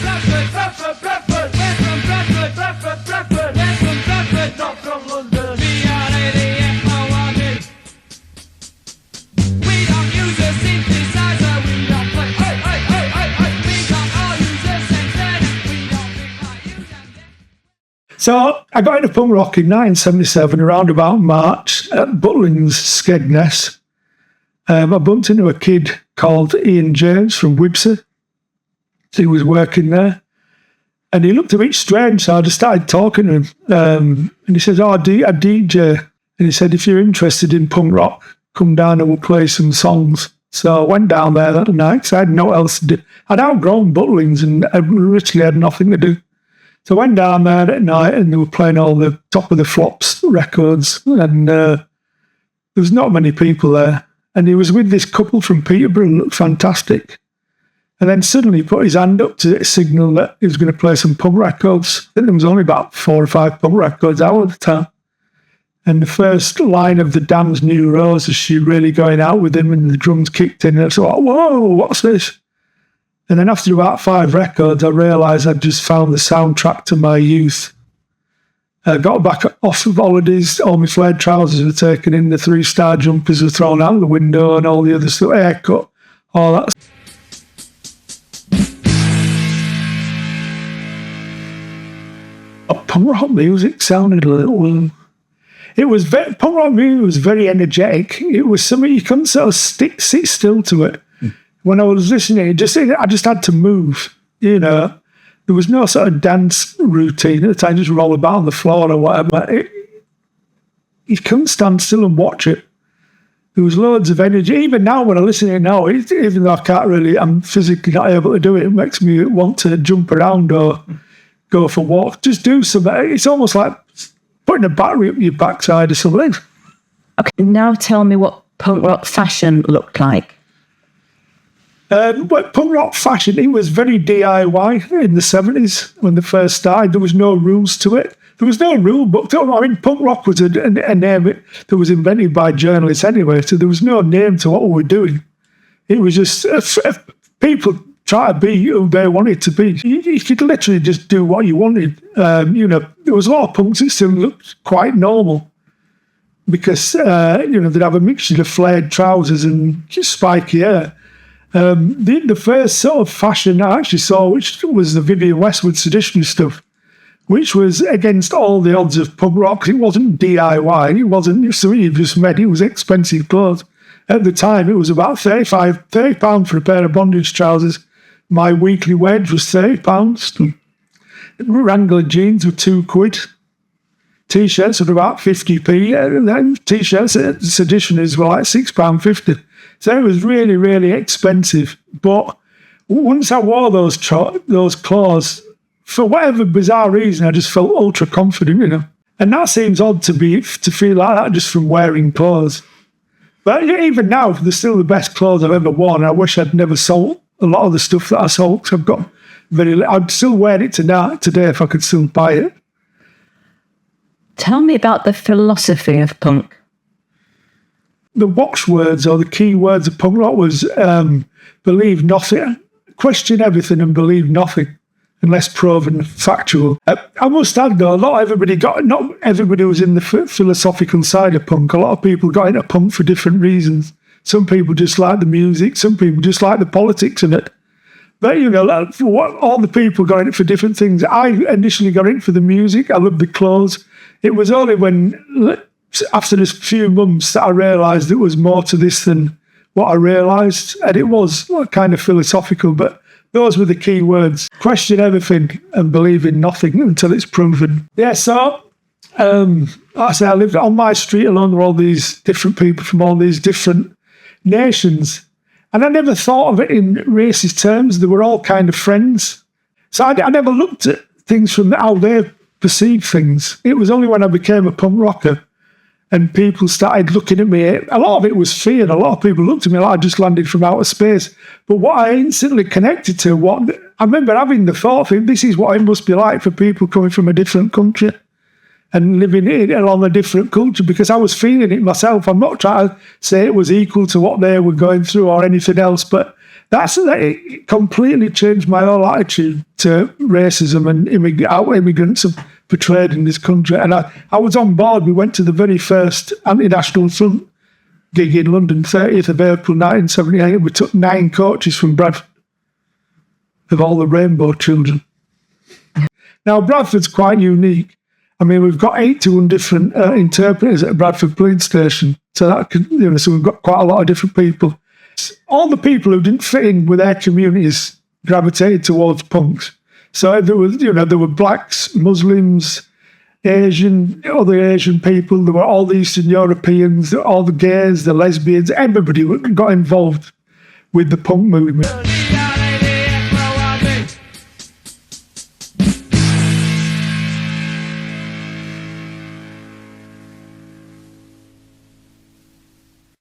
Bradford, Bradford, Bradford. We're from Bradford, Bradford, Bradford. We're from Bradford, not from London. B-R-A-D-F-O-R-D. We don't use a synthesizer, we don't play. Hey, hey, hey, hey, hey. We don't all use a synthesizer, we don't think like you can. So I got into punk rock in 1977, around about March, at Butlins, Skegness. I bumped into a kid called Ian James from Wibsey. He was working there. And he looked a bit strange, so I just started talking to him. And he said, I DJ. And he said, if you're interested in punk rock, come down and we'll play some songs. So I went down there that night, because I had no else to do. I'd outgrown Butlins and I literally had nothing to do. So I went down there at night and they were playing all the Top of the Flops records. And there was not many people there. And he was with this couple from Peterborough, looked fantastic. And then suddenly he put his hand up to signal that he was going to play some punk records. I think there was only about 4 or 5 punk records out at the time. And the first line of the Damn's New Rose is she really going out with him and the drums kicked in. And I thought, whoa, what's this? And then after about 5 records, I realised I'd just found the soundtrack to my youth. I got back off of holidays, all my flared trousers were taken in, the 3-star jumpers were thrown out the window and all the other stuff, haircut, all that. Punk rock music sounded a little... punk rock music was very energetic. It was something you couldn't sort of sit still to it. When I was listening, I just had to move, you know. There was no sort of dance routine at the time, just roll about on the floor or whatever. You couldn't stand still and watch it. There was loads of energy. Even now, when I listen to it now, even though I'm physically not able to do it, it makes me want to jump around or go for a walk. Just do something. It's almost like putting a battery up your backside or something. Okay, now tell me what punk rock fashion looked like. But punk rock fashion, it was very DIY in the 70s when they first started. There was no rules to it. There was no rule book. I mean, punk rock was a name that was invented by journalists anyway, so there was no name to what we were doing. It was just people try to be who they wanted to be. You could literally just do what you wanted. You know, there was a lot of punks that still looked quite normal because, you know, they'd have a mixture of flared trousers and spiky hair. The first sort of fashion I actually saw, which was the Vivienne Westwood Sedition stuff, which was against all the odds of punk rock. It wasn't DIY. It wasn't something you just made. It was expensive clothes. At the time, it was about £30 for a pair of bondage trousers. My weekly wage was £30. Wrangler jeans were £2. T-shirts were about 50p. And then T-shirts at Seditioners were like £6.50. So it was really, really expensive. But once I wore those clothes, for whatever bizarre reason, I just felt ultra confident, you know. And that seems odd to feel like that just from wearing clothes. But even now, they're still the best clothes I've ever worn. I wish I'd never sold a lot of the stuff that I sold, because I've got I'd still wear it today if I could still buy it. Tell me about the philosophy of punk. The watchwords or the key words of punk rock was believe nothing, question everything and believe nothing unless proven factual. I must add though, not everybody was in the philosophical side of punk. A lot of people got into punk for different reasons. Some people just like the music, some people just like the politics of it. But, you know, all the people got in it for different things. I initially got in for the music. I loved the clothes. It was only when, after this few months, that I realised there was more to this than what I realised. And it was kind of philosophical, but those were the key words. Question everything and believe in nothing until it's proven. Yeah, so, like I say, I lived on my street alone. There were all these different people from all these different nations. And I never thought of it in racist terms. They were all kind of friends. So I never looked at things from how they perceived things. It was only when I became a punk rocker and people started looking at me. A lot of it was fear. A lot of people looked at me like I just landed from outer space. But what I instantly connected to, I remember having the thought of, this is what it must be like for people coming from a different country and living along a different culture, because I was feeling it myself. I'm not trying to say it was equal to what they were going through or anything else, but It completely changed my whole attitude to racism and how immigrants are portrayed in this country. And I was on board. We went to the very first Anti-National Front gig in London, 30th of April 1978. We took 9 coaches from Bradford of all the rainbow children. Now, Bradford's quite unique. I mean, we've got 81 different interpreters at Bradford Police Station. So so we've got quite a lot of different people. All the people who didn't fit in with their communities gravitated towards punks. So there were blacks, Muslims, Asian, other Asian people. There were all the Eastern Europeans, all the gays, the lesbians. Everybody got involved with the punk movement.